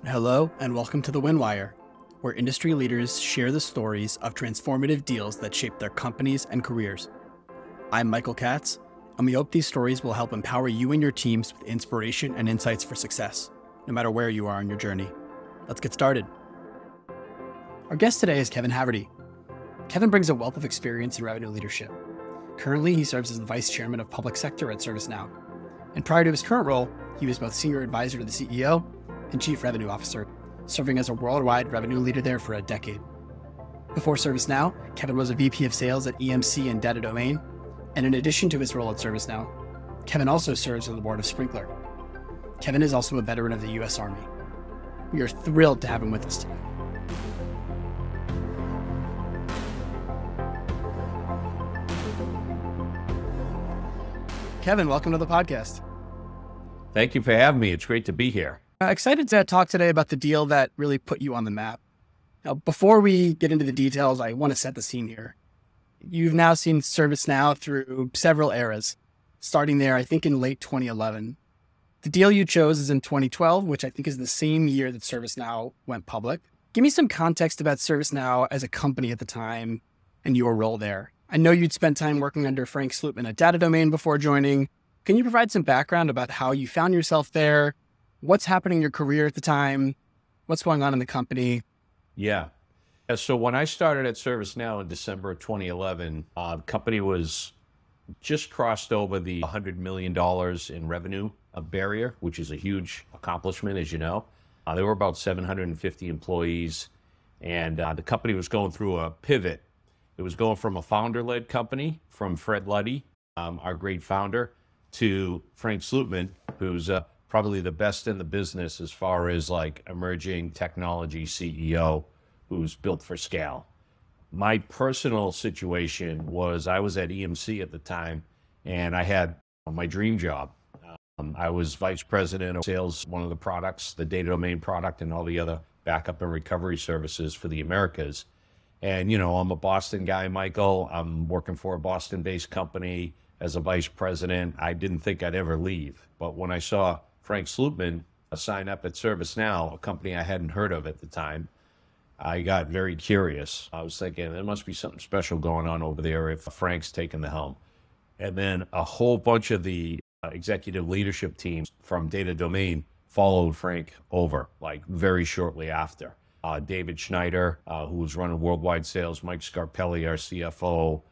Hello, and welcome to the Winwire, where industry leaders share the stories of transformative deals that shape their companies and careers. I'm Michael Katz, and we hope these stories will help empower you and your teams with inspiration and insights for success, no matter where you are on your journey. Let's get started. Our guest today is Kevin Haverty. Kevin brings a wealth of experience in revenue leadership. Currently, he serves as the Vice Chairman of Public Sector at ServiceNow. And prior to his current role, he was both Senior Advisor to the CEO and Chief Revenue Officer, serving as a worldwide revenue leader there for a decade. Before ServiceNow, Kevin was a VP of Sales at EMC and Data Domain, and in addition to his role at ServiceNow, Kevin also serves on the board of Sprinklr. Kevin is also a veteran of the U.S. Army. We are thrilled to have him with us today. Kevin, welcome to the podcast. Thank you for having me. It's great to be here. Excited to talk today about the deal that really put you on the map. Now, before we get into the details, I want to set the scene here. You've now seen ServiceNow through several eras, starting there, I think, in late 2011. The deal you chose is in 2012, which I think is the same year that ServiceNow went public. Give me some context about ServiceNow as a company at the time and your role there. I know you'd spent time working under Frank Slootman at Data Domain before joining. Can you provide some background about how you found yourself there? What's happening in your career at the time? What's going on in the company? Yeah. So when I started at ServiceNow in December of 2011, the company was just crossed over the $100 million in revenue barrier, which is a huge accomplishment, as you know. There were about 750 employees, and the company was going through a pivot. It was going from a founder-led company, from Fred Luddy, our great founder, to Frank Slootman, who's probably the best in the business as far as like emerging technology CEO who's built for scale. My personal situation was I was at EMC at the time, and I had my dream job. I was vice president of sales, one of the products, the Data Domain product, and all the other backup and recovery services for the Americas. And, you know, I'm a Boston guy, Michael. I'm working for a Boston-based company as a vice president. I didn't think I'd ever leave. But when I saw Frank Slootman sign up at ServiceNow, a company I hadn't heard of at the time, I got very curious. I was thinking there must be something special going on over there if Frank's taking the helm. And then a whole bunch of the executive leadership teams from Data Domain followed Frank over, like very shortly after. David Schneider, who was running worldwide sales, Mike Scarpelli, our CFO,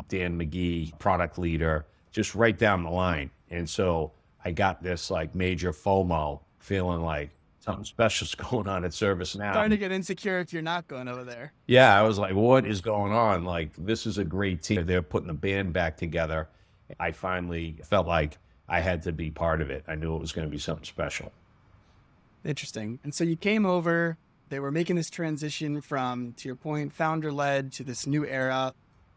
Dan McGee, product leader, just right down the line. And so I got this like major FOMO, feeling like something special's going on at ServiceNow. Starting to get insecure if you're not going over there. Yeah, I was like, what is going on? Like, this is a great team. They're putting the band back together. I finally felt like I had to be part of it. I knew it was going to be something special. Interesting. And so you came over, they were making this transition from, to your point, founder-led to this new era.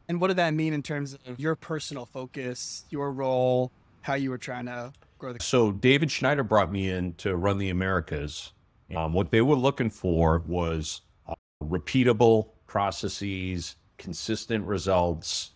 And what did that mean in terms of your personal focus, your role, how you were trying to grow the... So David Schneider brought me in to run the Americas. What they were looking for was repeatable processes, consistent results,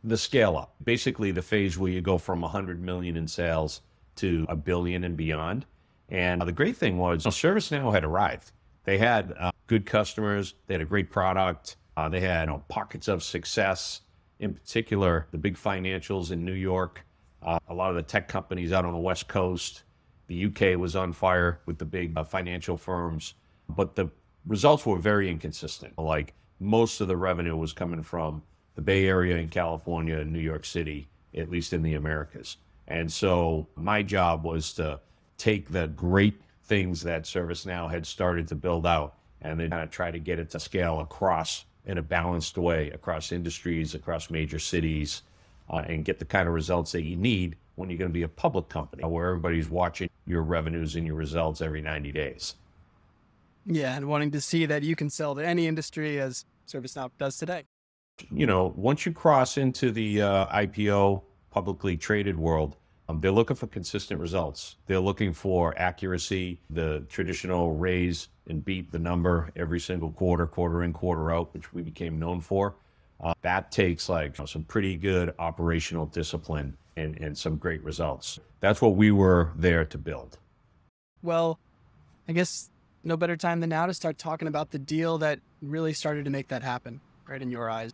the scale up, basically the phase where you go from 100 million in sales to a billion and beyond. And the great thing was ServiceNow had arrived. They had good customers. They had a great product. They had pockets of success, in particular, the big financials in New York, a lot of the tech companies out on the West Coast. The UK was on fire with the big financial firms, but the results were very inconsistent. Like most of the revenue was coming from the Bay Area in California and New York City, at least in the Americas. And so my job was to take the great things that ServiceNow had started to build out and then kind of try to get it to scale across in a balanced way across industries, across major cities, and get the kind of results that you need when you're going to be a public company where everybody's watching your revenues and your results every 90 days. Yeah, and wanting to see that you can sell to any industry as ServiceNow does today. You know, once you cross into the IPO, publicly traded world, they're looking for consistent results. They're looking for accuracy, the traditional raise and beat the number every single quarter, quarter in, quarter out, which we became known for. That takes like some pretty good operational discipline and some great results. That's what we were there to build. Well, I guess no better time than now to start talking about the deal that really started to make that happen, right, in your eyes.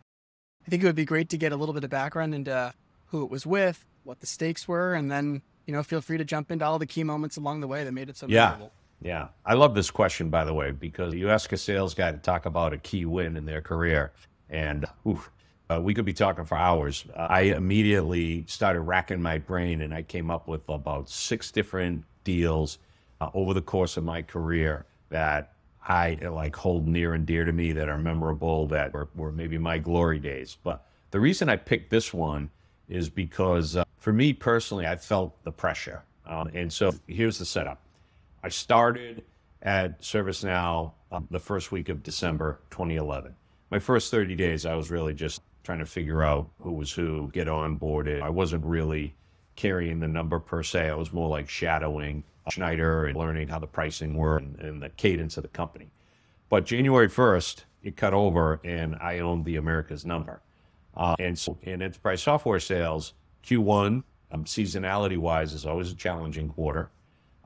I think it would be great to get a little bit of background into who it was with, what the stakes were, and then, feel free to jump into all the key moments along the way that made it so memorable. Yeah. I love this question, by the way, because you ask a sales guy to talk about a key win in their career, and we could be talking for hours. I immediately started racking my brain, and I came up with about 6 different deals over the course of my career that I hold near and dear to me, that are memorable, that were maybe my glory days. But the reason I picked this one is because for me personally, I felt the pressure. And so here's the setup. I started at ServiceNow the first week of December 2011. My first 30 days, I was really just trying to figure out who was who, get onboarded. I wasn't really carrying the number per se. I was more like shadowing Schneider and learning how the pricing worked and the cadence of the company. But January 1st, it cut over and I owned the Americas number. And so in enterprise software sales, Q1, seasonality-wise, is always a challenging quarter.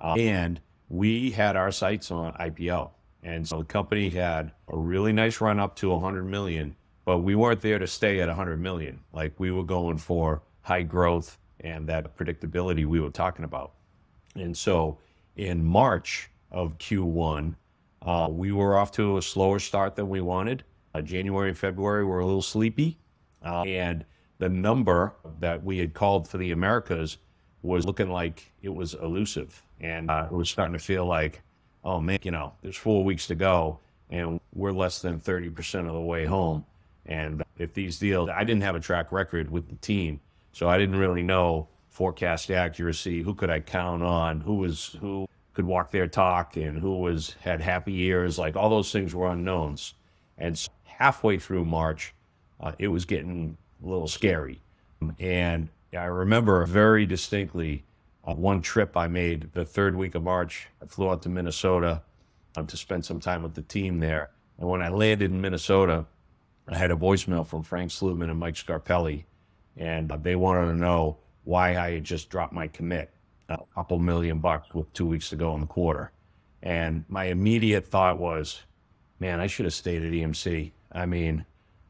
And we had our sights on IPO. And so the company had a really nice run up to 100 million, but we weren't there to stay at 100 million. Like, we were going for high growth and that predictability we were talking about. And so in March of Q1, we were off to a slower start than we wanted. January and February were a little sleepy. And the number that we had called for the Americas was looking like it was elusive. And it was starting to feel like, oh man, there's 4 weeks to go and we're less than 30% of the way home. And if these deals, I didn't have a track record with the team, so I didn't really know forecast accuracy, who could I count on, who could walk their talk, and who had happy years. Like, all those things were unknowns. And so halfway through March, it was getting a little scary. And I remember very distinctly one trip I made the 3rd week of March. I flew out to Minnesota to spend some time with the team there. And when I landed in Minnesota, I had a voicemail from Frank Slutman and Mike Scarpelli, and they wanted to know why I had just dropped my commit, a couple $1 million with 2 weeks to go in the quarter. And my immediate thought was, man, I should have stayed at EMC. I mean,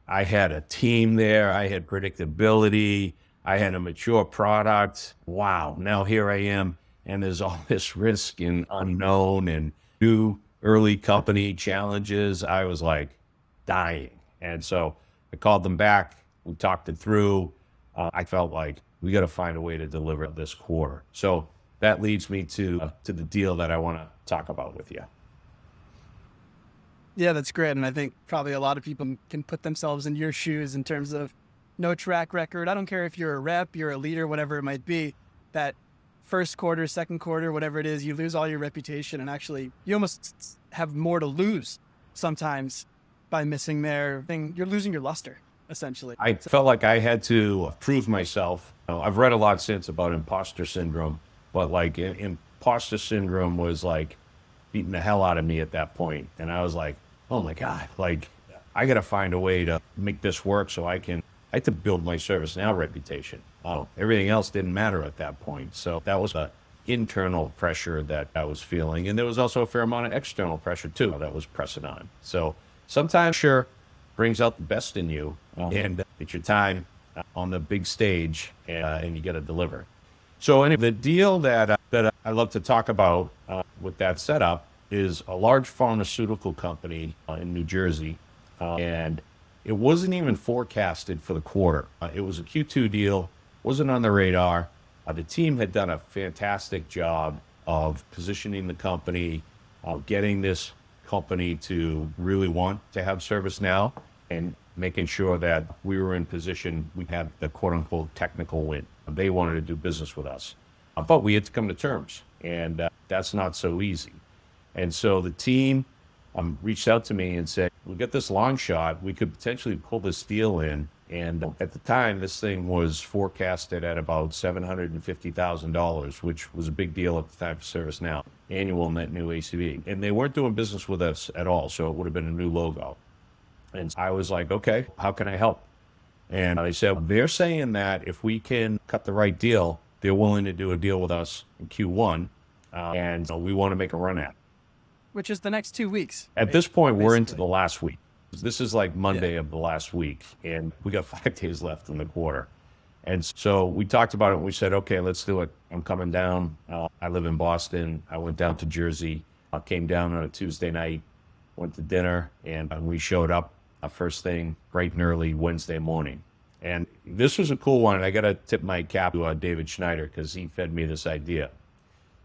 I had a team there, I had predictability, I had a mature product. Wow, now here I am, and there's all this risk and unknown and new early company challenges. I was like dying. And so I called them back, we talked it through. I felt like we got to find a way to deliver this quarter. So that leads me to the deal that I want to talk about with you. Yeah, that's great. And I think probably a lot of people can put themselves in your shoes in terms of no track record. I don't care if you're a rep, you're a leader, whatever it might be, that first quarter, second quarter, whatever it is, you lose all your reputation, and actually you almost have more to lose sometimes by missing their thing. You're losing your luster, essentially. I felt like I had to prove myself. I've read a lot since about imposter syndrome, but like imposter syndrome was like beating the hell out of me at that point. And I was like, oh my God, like I got to find a way to make this work so I had to build my ServiceNow reputation. Everything else didn't matter at that point. So that was the internal pressure that I was feeling. And there was also a fair amount of external pressure too that was pressing on. So sometimes sure brings out the best in you, and it's your time on the big stage, and you got to deliver. So anyway, the deal that I love to talk about with that setup is a large pharmaceutical company in New Jersey, and it wasn't even forecasted for the quarter. It was a Q2 deal, wasn't on the radar. The team had done a fantastic job of positioning the company, getting this company to really want to have ServiceNow, and making sure that we were in position, we had the quote-unquote technical win. They wanted to do business with us, but we had to come to terms, and that's not so easy. And so the team reached out to me and said, we got this long shot, we could potentially pull this deal in. And at the time, this thing was forecasted at about $750,000, which was a big deal at the time for ServiceNow, annual net new ACV. And they weren't doing business with us at all, so it would have been a new logo. And I was like, okay, how can I help? And they said, they're saying that if we can cut the right deal, they're willing to do a deal with us in Q1, and we want to make a run at it. which is the next 2 weeks. At right? this point, we're into Basically. the last week. This is like Monday of the last week, and we got 5 days left in the quarter. And so we talked about it, and we said, okay, let's do it. I'm coming down. I live in Boston. I went down to Jersey. I came down on a Tuesday night, went to dinner, and we showed up first thing bright and early Wednesday morning. And this was a cool one. And I got to tip my cap to David Schneider, because he fed me this idea.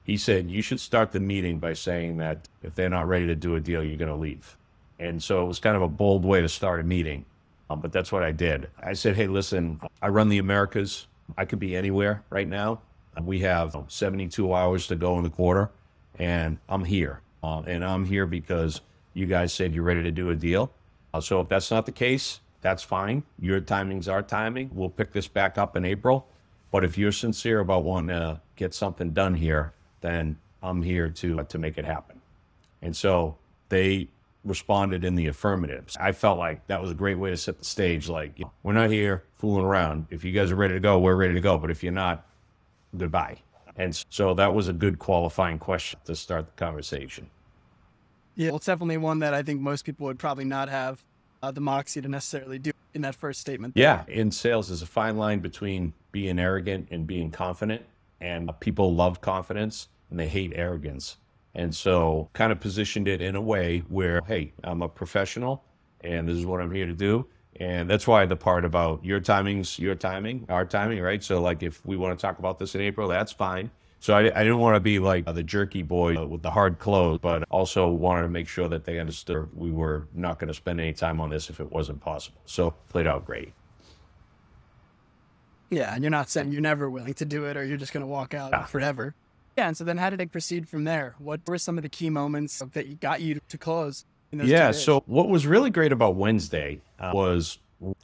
He said, you should start the meeting by saying that if they're not ready to do a deal, you're going to leave. And so it was kind of a bold way to start a meeting, but that's what I did. I said, hey, listen, I run the Americas. I could be anywhere right now. We have 72 hours to go in the quarter, and I'm here. And I'm here because you guys said you're ready to do a deal. So if that's not the case, that's fine. Your timing's our timing. We'll pick this back up in April. But if you're sincere about wanting to get something done here, then I'm here to make it happen. And so they responded in the affirmatives. I felt like that was a great way to set the stage. Like, we're not here fooling around. If you guys are ready to go, we're ready to go. But if you're not, goodbye. And so that was a good qualifying question to start the conversation. Yeah, well, it's definitely one that I think most people would probably not have the moxie to necessarily do in that first statement. Yeah, in sales, there's a fine line between being arrogant and being confident. And people love confidence and they hate arrogance. And so kind of positioned it in a way where, hey, I'm a professional and this is what I'm here to do. And that's why the part about your timing's your timing, our timing, right? So like if we want to talk about this in April, that's fine. So I didn't want to be like the jerky boy with the hard close, but also wanted to make sure that they understood we were not going to spend any time on this if it wasn't possible. So played out great. Yeah, and you're not saying you're never willing to do it or you're just going to walk out forever. Yeah, and so then how did it proceed from there? What were some of the key moments that got you to close in those 2 days? So what was really great about Wednesday was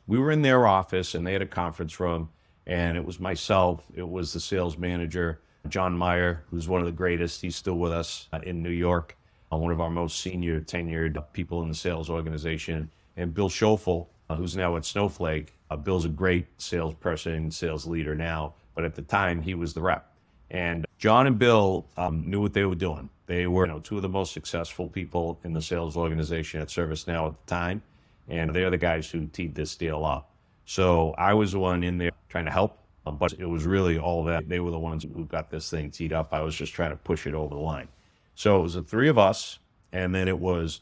we were in their office and they had a conference room, and it was myself, it was the sales manager, John Meyer, who's one of the greatest. He's still with us in New York, one of our most senior tenured people in the sales organization, and Bill Schoeffel, who's now at Snowflake. Bill's a great salesperson, sales leader now, but at the time he was the rep. And John and Bill knew what they were doing. They were 2 of the most successful people in the sales organization at ServiceNow at the time, and they're the guys who teed this deal up. So I was the one in there trying to help, but it was really all that. They were the ones who got this thing teed up. I was just trying to push it over the line. So it was the 3 of us, and then it was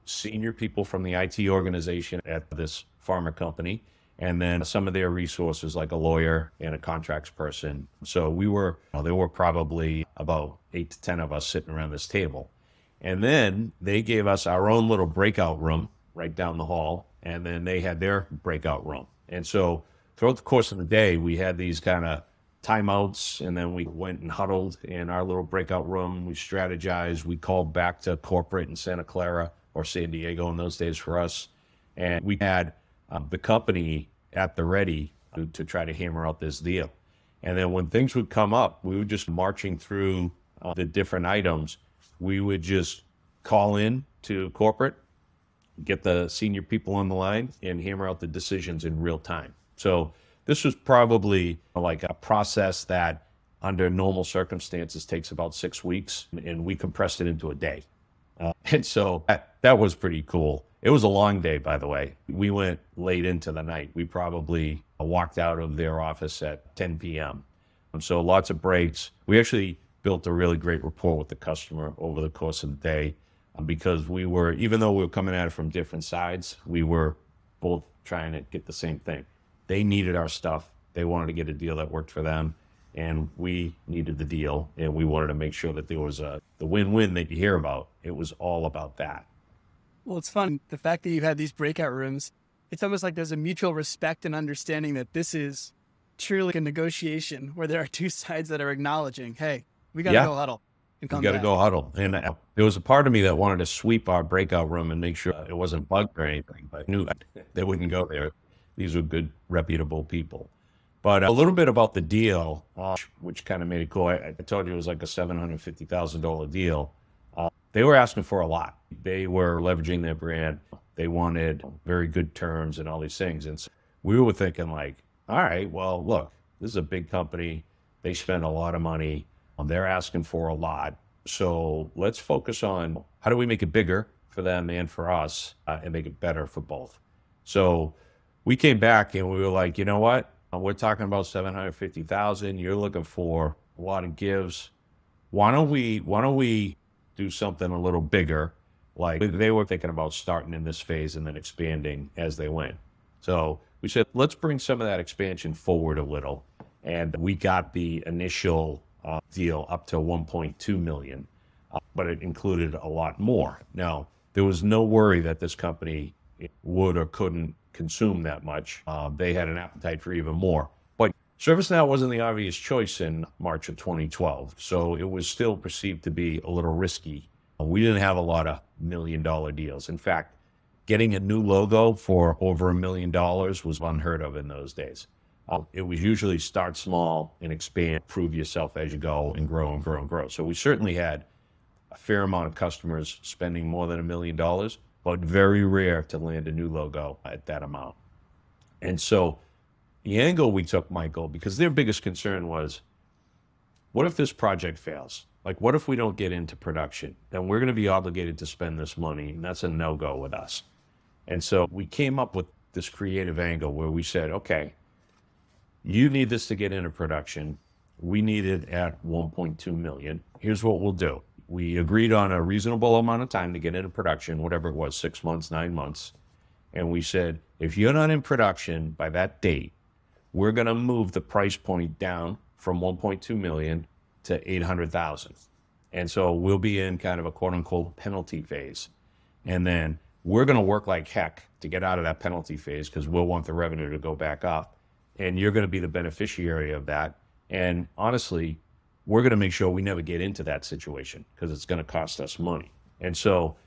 senior people from the IT organization at this pharma company, and then some of their resources like a lawyer and a contracts person. So we were, there were probably about 8 to 10 of us sitting around this table. And then they gave us our own little breakout room right down the hall, and then they had their breakout room. And so throughout the course of the day, we had these kind of timeouts, and then we went and huddled in our little breakout room. We strategized. We called back to corporate in Santa Clara or San Diego in those days for us. And we had the company at the ready to try to hammer out this deal. And then when things would come up, we were just marching through the different items. We would just call in to corporate, get the senior people on the line, and hammer out the decisions in real time. So this was probably like a process that under normal circumstances takes about 6 weeks, and we compressed it into a day. And so that was pretty cool. It was a long day, by the way. We went late into the night. We probably walked out of their office at 10 p.m. So lots of breaks. We actually built a really great rapport with the customer over the course of the day because we were, even though we were coming at it from different sides, we were both trying to get the same thing. They needed our stuff. They wanted to get a deal that worked for them, and we needed the deal, and we wanted to make sure that there was the win-win that you hear about. It was all about that. Well, it's fun. The fact that you've had these breakout rooms, it's almost like there's a mutual respect and understanding that this is truly a negotiation where there are 2 sides that are acknowledging, hey, we got to go huddle and come back. We got to go huddle. And there was a part of me that wanted to sweep our breakout room and make sure it wasn't bugged or anything, but I knew they wouldn't go there. These were good, reputable people. But a little bit about the deal, which kind of made it cool. I told you it was like a $750,000 deal. They were asking for a lot. They were leveraging their brand. They wanted very good terms and all these things. And so we were thinking like, all right, well, look, this is a big company. They spend a lot of money. They're asking for a lot. So let's focus on how do we make it bigger for them and for us and make it better for both. So we came back and we were like, you know what? We're talking about 750,000. You're looking for a lot of gives. Why don't we do something a little bigger? Like they were thinking about starting in this phase and then expanding as they went. So we said, let's bring some of that expansion forward a little. And we got the initial deal up to 1.2 million, but it included a lot more. Now, there was no worry that this company would or couldn't consume that much. They had an appetite for even more. But ServiceNow wasn't the obvious choice in March of 2012, so it was still perceived to be a little risky. We didn't have a lot of $1 million deals. In fact, getting a new logo for over $1 million was unheard of in those days. It was usually start small and expand, prove yourself as you go and grow and grow and grow. So we certainly had a fair amount of customers spending more than $1 million, but very rare to land a new logo at that amount. And so the angle we took, Michael, because their biggest concern was, what if this project fails? Like, what if we don't get into production? Then we're going to be obligated to spend this money, and that's a no-go with us. And so we came up with this creative angle where we said, okay, you need this to get into production. We need it at 1.2 million. Here's what we'll do. We agreed on a reasonable amount of time to get into production, whatever it was, 6 months, 9 months. And we said, if you're not in production by that date, we're going to move the price point down from 1.2 million to 800,000. And so we'll be in kind of a quote unquote penalty phase. And then we're going to work like heck to get out of that penalty phase because we'll want the revenue to go back up. And you're going to be the beneficiary of that. And honestly, we're going to make sure we never get into that situation because it's going to cost us money. And so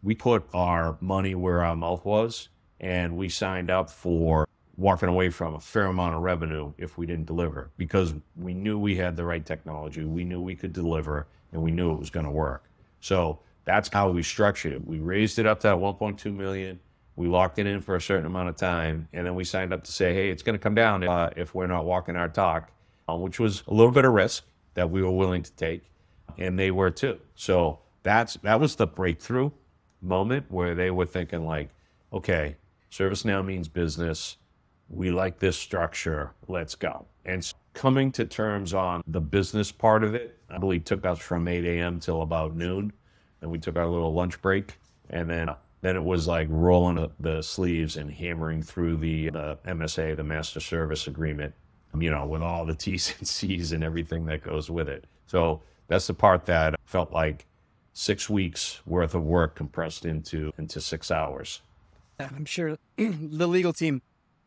we put our money where our mouth was, and we signed up for walking away from a fair amount of revenue if we didn't deliver, because we knew we had the right technology, we knew we could deliver, and we knew it was going to work. So that's how we structured it. We raised it up to that 1.2 million. We locked it in for a certain amount of time, and then we signed up to say, hey, it's going to come down if we're not walking our talk, which was a little bit of risk that we were willing to take, and they were too. So that was the breakthrough moment where they were thinking like, okay, ServiceNow means business. We like this structure. Let's go. And so coming to terms on the business part of it, I believe took us from 8 a.m. till about noon. And we took our little lunch break, and then it was like rolling up the sleeves and hammering through the MSA, the Master Service Agreement, with all the T's and C's and everything that goes with it. So that's the part that felt like 6 weeks worth of work compressed into 6 hours. I'm sure the legal team,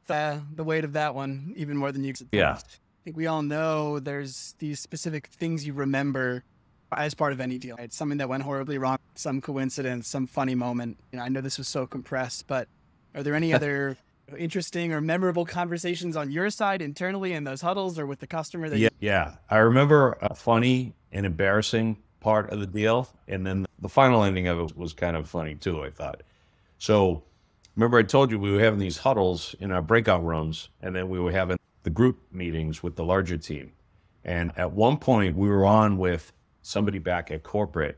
the weight of that one, even more than you could. Yeah. I think we all know there's these specific things you remember as part of any deal. It's something that went horribly wrong, some coincidence, some funny moment. I know this was so compressed, but are there any other interesting or memorable conversations on your side internally in those huddles or with the customer? Yeah. I remember a funny and embarrassing part of the deal. And then the final ending of it was kind of funny too, I thought. So remember I told you we were having these huddles in our breakout rooms, and then we were having the group meetings with the larger team. And at one point we were on with somebody back at corporate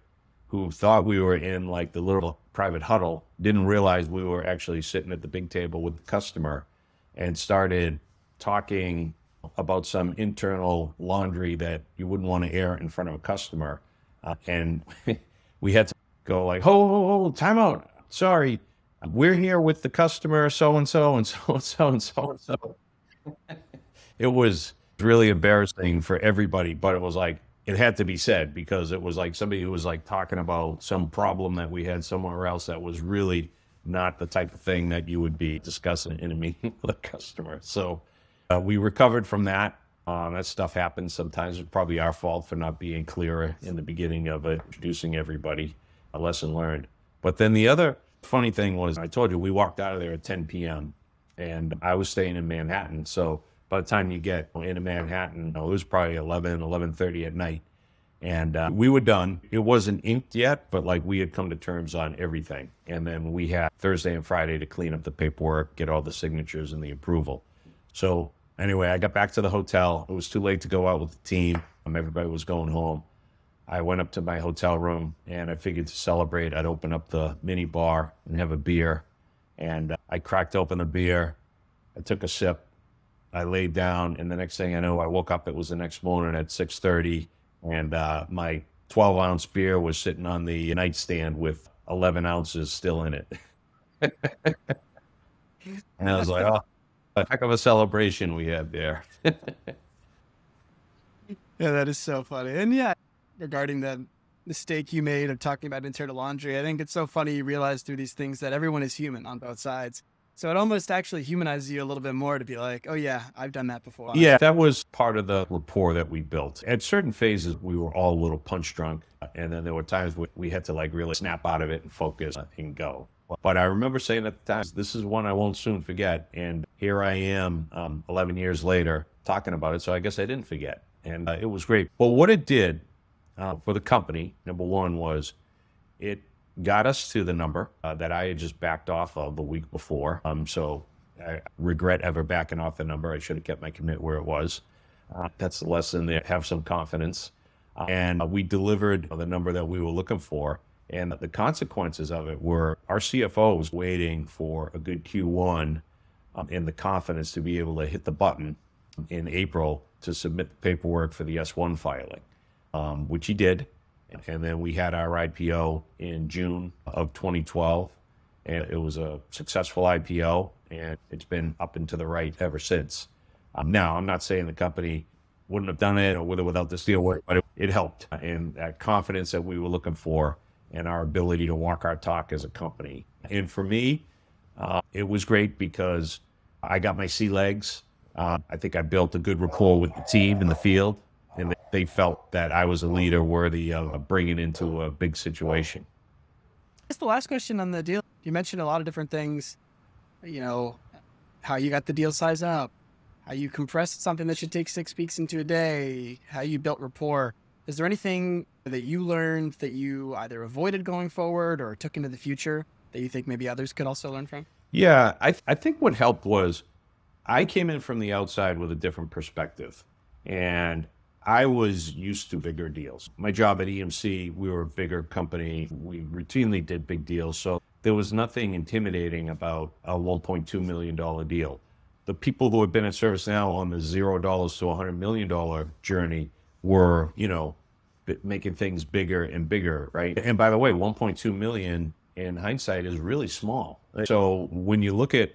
who thought we were in like the little private huddle, didn't realize we were actually sitting at the big table with the customer, and started talking about some internal laundry that you wouldn't want to air in front of a customer. And we had to go like, oh, time out. Sorry, we're here with the customer, so-and-so and so-and-so and so-and-so. It was really embarrassing for everybody, but it was like, it had to be said because it was like somebody who was like talking about some problem that we had somewhere else that was really not the type of thing that you would be discussing in a meeting with a customer. So we recovered from that. That stuff happens sometimes. It's probably our fault for not being clearer in the beginning of it, introducing everybody, a lesson learned. But then the other funny thing was, I told you, we walked out of there at 10 p.m. and I was staying in Manhattan. So by the time you get into Manhattan, it was probably 11:30 at night. And we were done. It wasn't inked yet, but like we had come to terms on everything. And then we had Thursday and Friday to clean up the paperwork, get all the signatures and the approval. So anyway, I got back to the hotel. It was too late to go out with the team. Everybody was going home. I went up to my hotel room and I figured to celebrate, I'd open up the mini bar and have a beer. And I cracked open the beer. I took a sip. I laid down, and the next thing I know, I woke up. It was the next morning at 6:30, and my 12-ounce beer was sitting on the nightstand with 11 ounces still in it. And I was like, oh, a heck of a celebration we had there. Yeah, that is so funny. And yeah, regarding the mistake you made of talking about internal laundry, I think it's so funny you realize through these things that everyone is human on both sides. So it almost actually humanizes you a little bit more to be like, oh yeah, I've done that before. Yeah, that was part of the rapport that we built. At certain phases, we were all a little punch drunk. And then there were times we had to like really snap out of it and focus and go. But I remember saying at the time, this is one I won't soon forget. And here I am 11 years later talking about it. So I guess I didn't forget. And it was great. But what it did for the company, number one, was it got us to the number that I had just backed off of the week before. So I regret ever backing off the number. I should have kept my commit where it was. That's the lesson there. Have some confidence. And we delivered the number that we were looking for. And the consequences of it were our CFO was waiting for a good Q1 and the confidence to be able to hit the button in April to submit the paperwork for the S1 filing, which he did. And then we had our IPO in June of 2012. And it was a successful IPO, and it's been up and to the right ever since. Now, I'm not saying the company wouldn't have done it or with or without this deal, but it helped. And that confidence that we were looking for and our ability to walk our talk as a company. And for me, it was great because I got my sea legs. I think I built a good rapport with the team in the field, and they felt that I was a leader worthy of bringing into a big situation. Just the last question on the deal. You mentioned a lot of different things, you know, how you got the deal size up, how you compressed something that should take 6 weeks into a day, how you built rapport. Is there anything that you learned that you either avoided going forward or took into the future that you think maybe others could also learn from? Yeah, I think what helped was I came in from the outside with a different perspective, and I was used to bigger deals. My job at EMC, we were a bigger company. We routinely did big deals, so there was nothing intimidating about a $1.2 million deal. The people who had been at ServiceNow on the $0 to $100 million journey were, you know, making things bigger and bigger, right? And by the way, 1.2 million in hindsight is really small. So when you look at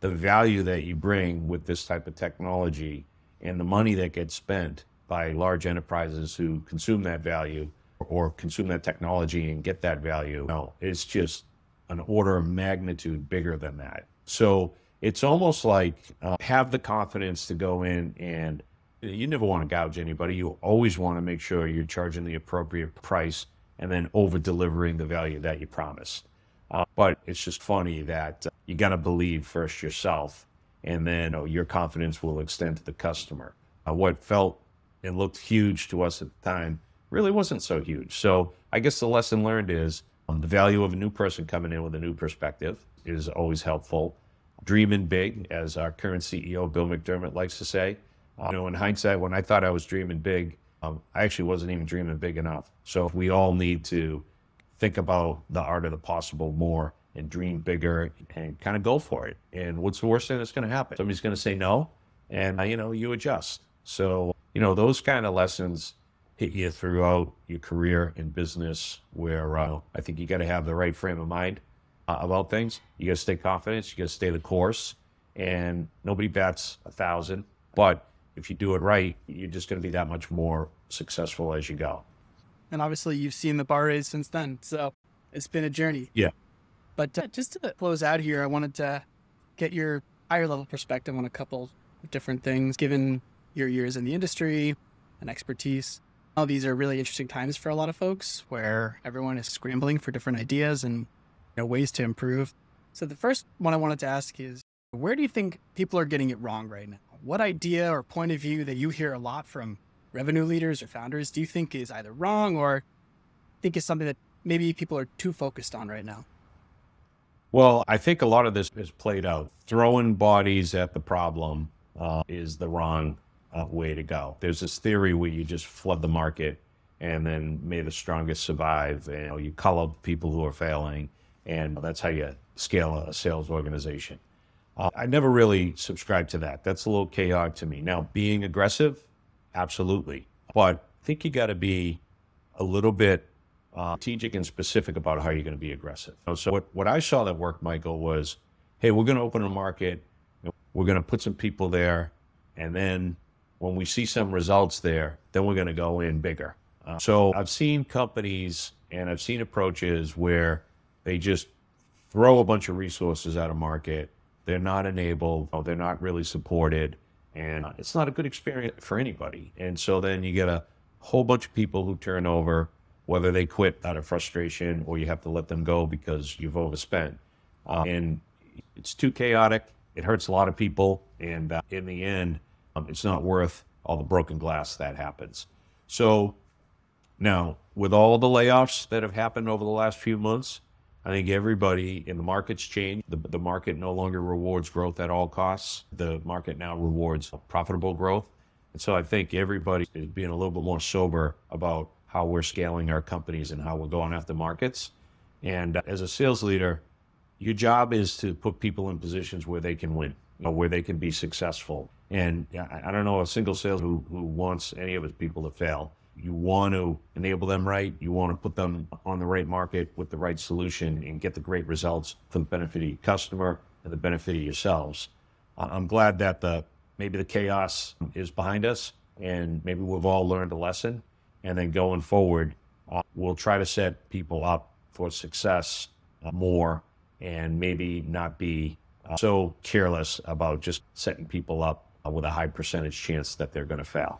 the value that you bring with this type of technology and the money that gets spent by large enterprises who consume that value or consume that technology and get that value, no, it's just an order of magnitude bigger than that. So it's almost like have the confidence to go in, and you never want to gouge anybody. You always want to make sure you're charging the appropriate price and then over delivering the value that you promised. But it's just funny that you got to believe first yourself, and then your confidence will extend to the customer. What felt and looked huge to us at the time really wasn't so huge. So I guess the lesson learned is the value of a new person coming in with a new perspective is always helpful. Dreaming big, as our current CEO, Bill McDermott, likes to say. In hindsight, when I thought I was dreaming big, I actually wasn't even dreaming big enough. So we all need to think about the art of the possible more and dream bigger and kind of go for it. And what's the worst thing that's going to happen? Somebody's going to say no, and you adjust. So, those kind of lessons hit you throughout your career in business, where I think you got to have the right frame of mind about things. You got to stay confident. You got to stay the course, and nobody bats 1,000. But if you do it right, you're just going to be that much more successful as you go. And obviously you've seen the bar raise since then. So it's been a journey. Yeah. But just to close out here, I wanted to get your higher level perspective on a couple of different things, given your years in the industry and expertise. All these are really interesting times for a lot of folks where everyone is scrambling for different ideas and ways to improve. So the first one I wanted to ask is, where do you think people are getting it wrong right now? What idea or point of view that you hear a lot from revenue leaders or founders do you think is either wrong or think is something that maybe people are too focused on right now? Well, I think a lot of this is played out. Throwing bodies at the problem is the wrong way to go. There's this theory where you just flood the market and then may the strongest survive. And you call out people who are failing, and that's how you scale a sales organization. I never really subscribed to that. That's a little chaotic to me. Now, being aggressive, absolutely. But I think you got to be a little bit strategic and specific about how you're going to be aggressive. So what I saw that worked, Michael, was, hey, we're going to open a market. We're going to put some people there. And then when we see some results there, then we're going to go in bigger. So I've seen companies and I've seen approaches where they just throw a bunch of resources at a market. They're not enabled, they're not really supported, and it's not a good experience for anybody. And so then you get a whole bunch of people who turn over, whether they quit out of frustration or you have to let them go because you've overspent. And it's too chaotic. It hurts a lot of people. And in the end, it's not worth all the broken glass that happens. So now, with all the layoffs that have happened over the last few months, I think everybody in the market's changed. The market no longer rewards growth at all costs. The market now rewards profitable growth. And so I think everybody is being a little bit more sober about how we're scaling our companies and how we're going after markets. And as a sales leader, your job is to put people in positions where they can win, where they can be successful. And I don't know a single sales who wants any of his people to fail. You want to enable them right. You want to put them on the right market with the right solution and get the great results for the benefit of your customer and the benefit of yourselves. I'm glad that maybe the chaos is behind us and maybe we've all learned a lesson. And then going forward, we'll try to set people up for success more and maybe not be so careless about just setting people up with a high percentage chance that they're going to fail.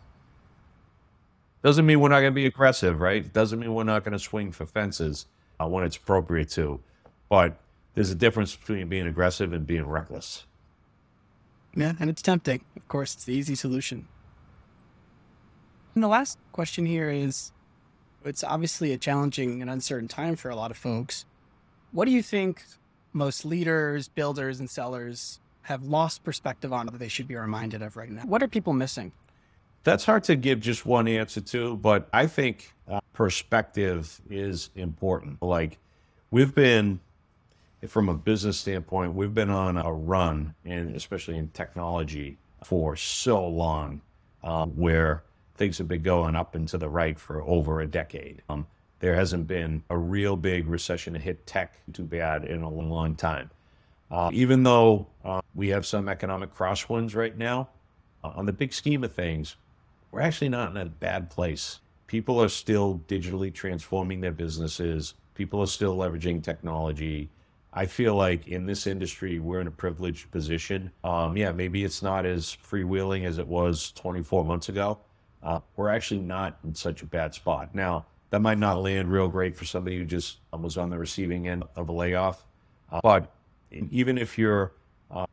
Doesn't mean we're not going to be aggressive, right? Doesn't mean we're not going to swing for fences when it's appropriate to. But there's a difference between being aggressive and being reckless. Yeah, and it's tempting. Of course, it's the easy solution. And the last question here is, it's obviously a challenging and uncertain time for a lot of folks. What do you think most leaders, builders, and sellers have lost perspective on that they should be reminded of right now? What are people missing? That's hard to give just one answer to, but I think perspective is important. Like we've been, from a business standpoint, we've been on a run, and especially in technology, for so long, where things have been going up and to the right for over a decade. There hasn't been a real big recession to hit tech too bad in a long, long time. Even though we have some economic crosswinds right now, on the big scheme of things, we're actually not in a bad place. People are still digitally transforming their businesses. People are still leveraging technology. I feel like in this industry, we're in a privileged position. Yeah, maybe it's not as freewheeling as it was 24 months ago. We're actually not in such a bad spot. Now, that might not land real great for somebody who just was on the receiving end of a layoff. But even if you're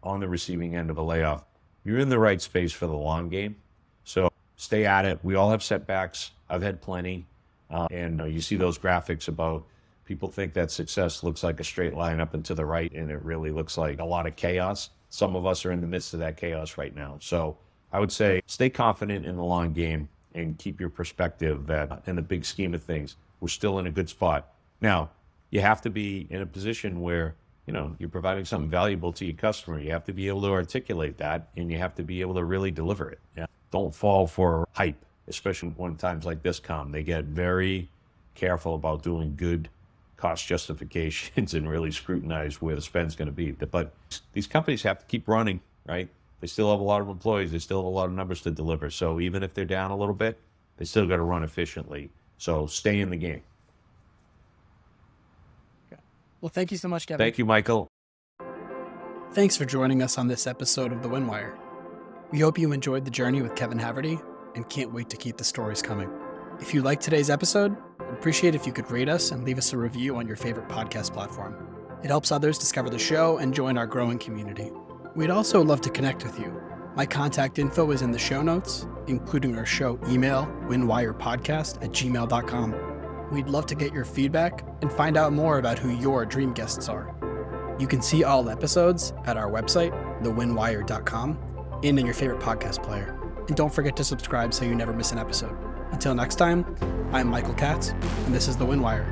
on the receiving end of a layoff, you're in the right space for the long game. So stay at it. We all have setbacks. I've had plenty. And you see those graphics about people think that success looks like a straight line up and to the right, and it really looks like a lot of chaos. Some of us are in the midst of that chaos right now. So I would say stay confident in the long game and keep your perspective that in the big scheme of things, we're still in a good spot. Now, you have to be in a position where you're providing something valuable to your customer. You have to be able to articulate that, and you have to be able to really deliver it. Yeah. Don't fall for hype, especially when times like this come. They get very careful about doing good cost justifications and really scrutinize where the spend's going to be. But these companies have to keep running, right? They still have a lot of employees. They still have a lot of numbers to deliver. So even if they're down a little bit, they still got to run efficiently. So stay in the game. Well, thank you so much, Kevin. Thank you, Michael. Thanks for joining us on this episode of The Winwire. We hope you enjoyed the journey with Kevin Haverty and can't wait to keep the stories coming. If you liked today's episode, I'd appreciate if you could rate us and leave us a review on your favorite podcast platform. It helps others discover the show and join our growing community. We'd also love to connect with you. My contact info is in the show notes, including our show email, winwirepodcast@gmail.com. We'd love to get your feedback and find out more about who your dream guests are. You can see all episodes at our website, thewinwire.com, and in your favorite podcast player. And don't forget to subscribe so you never miss an episode. Until next time, I'm Michael Katz, and this is the Winwire.